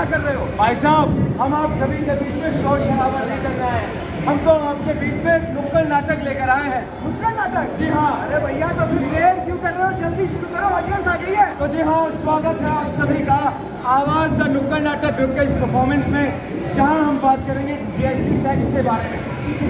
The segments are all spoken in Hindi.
कर रहे हो? भाई साहब, हम आप सभी के बीच में शोर शराबा नहीं करना है। हम तो आपके बीच में नुक्कड़ नाटक लेकर आए हैं। नुक्कड़ नाटक? जी हाँ। अरे भैया, तो फिर देर क्यों कर रहे हो? जल्दी शुरू करो, ऑडियंस आ गई है। तो जी हाँ, स्वागत है आप सभी का आवाज़ द नुक्कड़ नाटक ग्रुप के इस परफॉर्मेंस में, जहाँ हम बात करेंगे जीएसटी टैक्स के बारे में।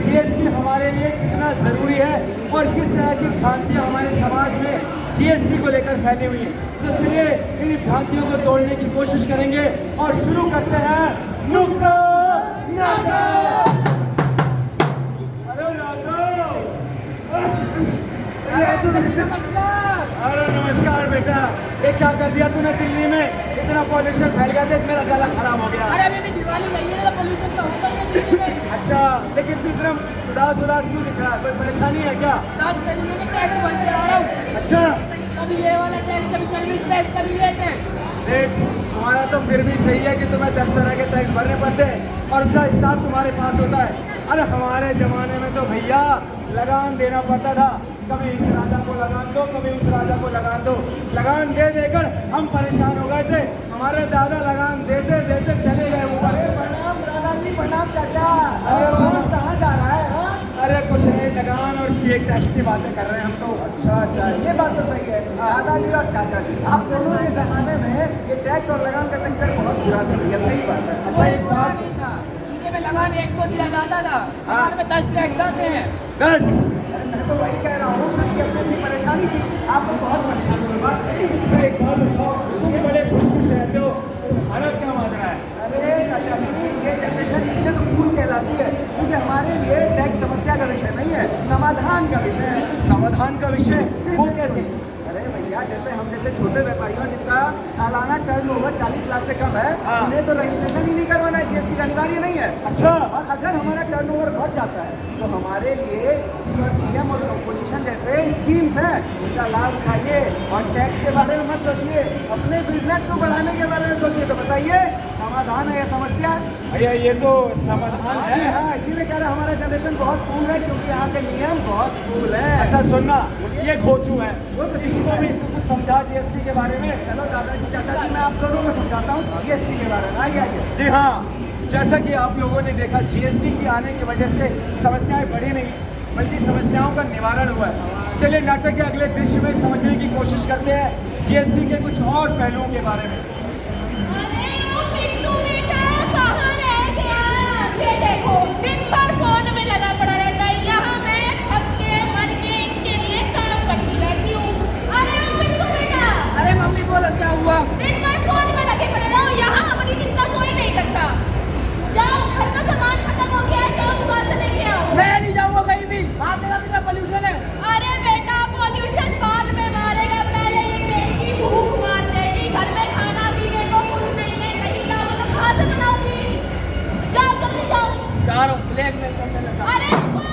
जीएसटी हमारे लिए कितना ज़रूरी है और किस तरह की भ्रांतियाँ हमारे समाज में जीएसटी को लेकर फैली हुई हैं। तो चलिए इन भ्रांतियों को तोड़ने की कोशिश करेंगे और शुरू करते हैं नुक्कड़ नाटक। अरे नमस्कार बेटा, ये क्या कर दिया तूने? दिल्ली में इतना पॉल्यूशन फैल गया था, मेरा गला खराब हो गया। अरे अभी भी दिवाली नहीं है, पॉल्यूशन तो होता ही है दिल्ली में। अच्छा, लेकिन तू इतना उदास क्यों दिख रहा है? कोई परेशानी है क्या? टैक्स बन के आ रहा हूँ। अच्छा, कभी ये वाला टैक्स, कभी सर्विस टैक्स, कभी ये टैक्स। देख, तुम्हारा तो फिर भी सही है कि तुम्हें 10 तरह के टैक्स भरने पड़ते हैं और उसका हिसाब तुम्हारे पास होता है। अरे हमारे जमाने में तो भैया लगान देना पड़ता था। कभी इस राजा को लगान दो, कभी उस राजा को लगान दो। लगान दे देकर हम परेशान हो गए थे। हमारे दादा लगान देते देते चले गए ऊपर। प्रणाम दादाजी, प्रणाम चाचा। अरे कौन कहाँ जा रहा है? हाँ? अरे कुछ नहीं, लगान और एक टैक्स की बातें कर रहे हैं हम तो। अच्छा, ये बात तो सही है। दादाजी और चाचा जी, आप दोनों के जमाने में ये टैक्स और लगान का चक्कर बहुत बुरा था भैया, सही बात है। अच्छा, एक बात नहीं था, इनके में लगान एक को दिया जाता था, हमारे में 10 टैक्स आते हैं। 10। अरे मैं तो वही कह रहा हूँ, सबकी अपनी अपनी परेशानी थी। आप लोग बहुत परेशान हुए, बात सही है। अच्छा, एक बात बताओ, तुम बड़े खुश रहते हो, तुम्हारा क्या माजरा है? अरे चाचा जी, ये जनरेशन इसलिए तो कूल कहलाती है क्योंकि हमारे लिए टैक्स समस्या का विषय नहीं है, समाधान का विषय है। समाधान का विषय? वो कैसे? अरे भैया, जैसे हम जैसे छोटे व्यापारियों जिनका सालाना टर्नओवर 40 लाख से कम है, हाँ। उन्हें तो रजिस्ट्रेशन ही नहीं करवाना है, जीएसटी का अनिवार्य नहीं है। अच्छा। और अगर हमारा टर्नओवर बढ़ जाता है तो हमारे लिए पीएम और कंपोजिशन जैसे स्कीम्स हैं, उनका लाभ उठाइए और टैक्स के बारे में मत सोचिए, अपने बिजनेस को बढ़ाने के बारे में सोचिए। तो बताइए, समाधान है या समस्या? भैया, ये तो समाधान है। हाँ, इसीलिए कह रहा हमारा जनरेशन बहुत कूल है क्योंकि यहाँ के नियम बहुत कूल है। अच्छा सुनना, ये घोचू है, इसको भी कुछ समझा जीएसटी के बारे में। चलो दादाजी चाचा जी, मैं आप दोनों को समझाता हूँ जीएसटी के बारे में। आइए। जी हाँ, जैसा कि आप लोगों ने देखा, जीएसटी के आने की वजह से समस्याएं बढ़ी नहीं बल्कि समस्याओं का निवारण हुआ है। चलिए नाटक के अगले दृश्य में समझने की कोशिश करते हैं जीएसटी के कुछ और पहलुओं के बारे में। अरे वो पिंटू बेटा कहाँ रह गया? ये देखो, दिन भर फोन में लगा पड़ा रहता है। यहाँ मैं थक के मर के इनके लिए काम करती रहती हूँ। अरे वो पिंटू बेटा, अरे मम्मी बोलो क्या हुआ? दिन भर फोन में लगे पड़े रहो, यहाँ हमारी चिंता कोई नहीं करता। जाओ, घर का सामान खत्म हो गया है, जाओ दुकान से लेके आओ। मैं नहीं जाऊँगा कहीं भी, आप देखा कितना पॉल्यूशन है। अरे बेटा, पॉल्यूशन बाद में मारेगा, पहले ये पेट की भूख मार देगी। घर में खाना पीने को कुछ नहीं है, कहीं जाओ तो कहाँ से बनाऊंगी? जाओ जल्दी जाओ। जा रहा हूँ, ब्लैकमेल करने लगा। अरे रुको,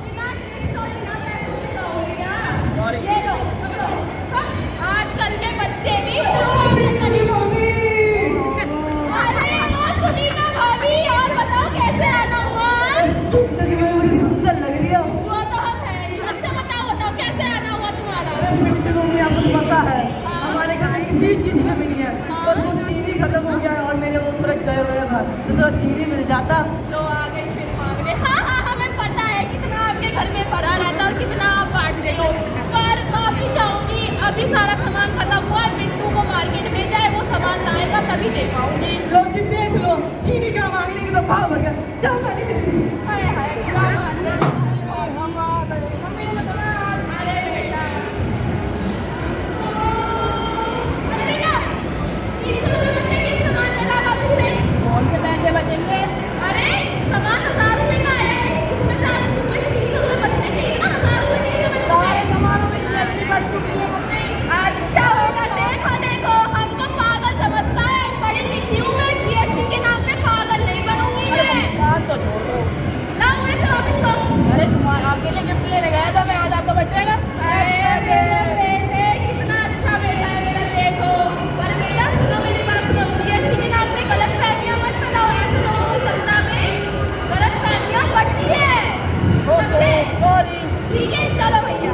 बिना ड्रिंक्स और बिना पैसों के जाओगे क्या? Sorry। ये लो, पकड़ो। हाँ, आजकल के बच्चे भी अरे वो सुनीता भाभी, और बताओ कैसे आना हुआ? बड़ी सुंदर लग रही हो। वो तो हम है ही। अच्छा बताओ कैसे आना हुआ तुम्हारा? आपको पता है हमारे घर में किसी चीज की कमी नहीं है, बस वो चीनी खत्म हो गया है और मेरे वो थोड़ा गए हुए घर तो थोड़ा चीनी मिल जाता। लो आ गई फिर मांगने। हाँ, हमें पता है कितना आपके घर में भरा रहता और कितना आप बांट रही हो। पर काफी जाऊंगी, अभी सारा सामान खत्म हुआ है। पिंटू को मार्केट भेजा है, वो सामान लाएगा तभी दे पाऊंगी। लो जी देख लो, चीनी का मांगने की तो भाव बढ़ गया। चल मैंने दे दी। हाय हाय, क्या बात है। मम्मी ने बताया। अरे बेटा, अरे बेटा, 300 रुपये बचेंगे, सामान लेना वापस से। कौन से पैसे बचेंगे? अरे सामान 1000 रुपये का है, उसमें से आप उसमें 300 रुपये बचने चाहिए ना। 1000 रुपये नहीं तो मैं सारे सामानों में जीएसटी बढ़ चुकी है मम्मी। अच्छा बेटा, देखो हमको पागल समझता है। पढ़ी लिखी हूँ मैं, जीएसटी के नाम पे पागल नहीं बनूंगी मैं। बात तो छोड़ दो। लाओ उन्हें से वापस दो। अरे तुम्हारा आपके लिए गिफ्ट लेने गया था मैं, आज आपको बचेगा। अरे मेरे बेटे, कितना अच्छा बेटा है मेरा, देखो। पर बेटा सुनो मेरी बात, सुनो। जीएसटी के नाम पे गलत फहमियां मत फैलाओ, ऐसे लोगों की जनता में गलत फहमियां बढ़ती है। समझे? सॉरी। ठीक है, चलो भैया।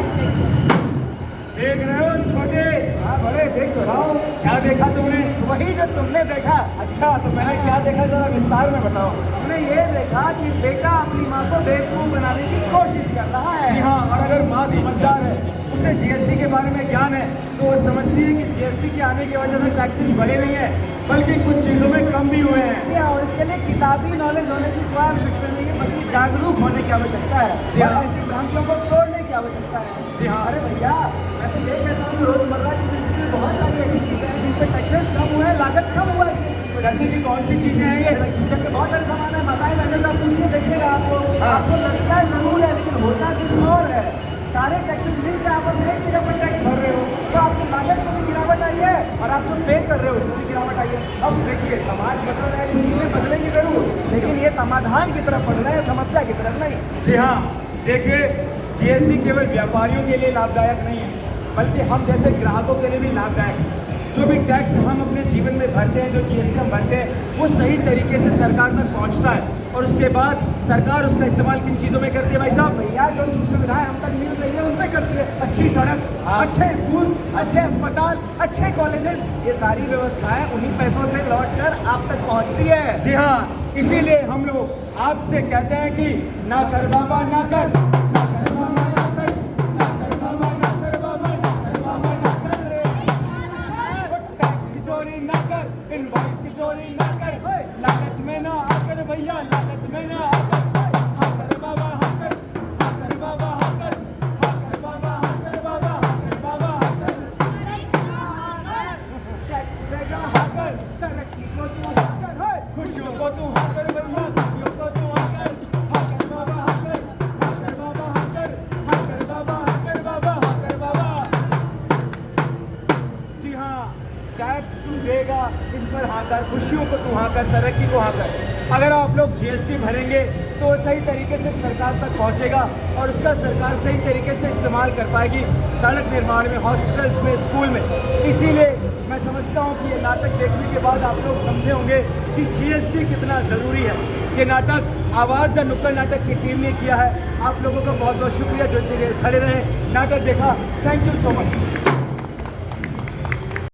देख रहे हो छोटे, हाँ बड़े देख तो रहा हूँ। क्या देखा तुमने? वही जो तुमने देखा। अच्छा, तो मैंने क्या देखा, जरा विस्तार में बताओ। हमने ये देखा कि बेटा अपनी माँ को बेवकूफ बनाने की कोशिश कर रहा है। जी हाँ, और अगर माँ समझदार है, उसे जीएसटी के बारे में ज्ञान है, तो वो समझती है कि जीएसटी के आने की वजह से टैक्सेस बढ़े नहीं है, बल्कि कुछ चीज़ों में कम भी हुए हैं। जी हाँ, और इसके लिए किताबी नॉलेज होने की कोई आवश्यकता नहीं है, बल्कि जागरूक होने की आवश्यकता है। जी हाँ। और ऐसी भ्रांतियों को तोड़ने की आवश्यकता है। जी हाँ। अरे भैया, मैं तो देख लेता हूँ रोजमर्रा की जिंदगी में बहुत सारी ऐसी चीजें हैं जिन पे टैक्सेस कम हुए हैं, लागत कम हुआ है। जैसे कि कौन सी चीज़ें हैं ये? किचन के बहुत सारे सामान है, बताए मैंने सब पूछिए, देखिएगा आपको लगता है जरूर है, लेकिन होता कुछ और है। सारे टैक्सेस मिलकर आप अपने एक जगह पर टैक्स भर रहे हो, तो आपकी लागत में भी गिरावट आई है और आप जो पे कर रहे हो उसमें भी गिरावट आई है। अब देखिए, समाज बदल रहा है, चीजें बदलेंगी जरूर, लेकिन ये समाधान की तरफ बढ़ रहे हैं, समस्या की तरफ नहीं। जी हाँ, देखिए, जीएसटी केवल व्यापारियों के लिए लाभदायक नहीं है, बल्कि हम जैसे ग्राहकों के लिए भी लाभदायक है। जो भी टैक्स हम अपने जीवन में भरते हैं, जो जीएसटी हम भरते हैं, वो सही तरीके से सरकार तक पहुंचता है और उसके बाद सरकार उसका इस्तेमाल किन चीज़ों में करती है भाई साहब? भैया, जो सुख सुविधाएं हम तक मिल रही है उनमें करती है। अच्छी सड़क, अच्छे स्कूल, अच्छे अस्पताल, अच्छे कॉलेजेस, ये सारी व्यवस्थाएं उन्हीं पैसों से लौट कर आप तक पहुंचती है। जी हाँ, इसीलिए हम लोग आपसे कहते हैं कि ना कर बाबा ना कर, ना कर बाबा ना कर, ना कर बाबा ना कर बाबा, ना कर बाबा ना कर रे। टैक्स की चोरी ना कर, इनवॉइस की चोरी ना कर, लालच में ना आकर भैया, लालच में ना आकर। हाँ कर बाबा हाँ कर, हाँ कर बाबा हाँ कर, हाँ कर बाबा हाँ कर बाबा, हाँ कर बाबा हाँ कर। टैक्स देगा हाँ कर, तरक्की को तू हाँ कर, होय। खुशियों को तू हाँ कर भैया, खुशियों को तू हाँ कर, हाँ कर बाबा हाँ कर, हाँ कर बाबा हाँ कर, हाँ कर बाबा हाँ कर बाबा, हाँ कर बाबा। जी हाँ, टैक्स तू देगा, इस पर हाँ कर, खुशियों को तू हाँ कर, तरक्की को हाँ कर। अगर आप लोग जीएसटी भरेंगे तो वो सही तरीके से सरकार तक पहुंचेगा और उसका सरकार सही तरीके से इस्तेमाल कर पाएगी सड़क निर्माण में, हॉस्पिटल्स में, स्कूल में। इसीलिए मैं समझता हूं कि ये नाटक देखने के बाद आप लोग समझे होंगे कि जीएसटी कितना ज़रूरी है। ये नाटक आवाज़ द नुक्कड़ नाटक की टीम ने किया है। आप लोगों का बहुत बहुत शुक्रिया जो इतनी देर खड़े रहे, नाटक देखा। Thank you so much.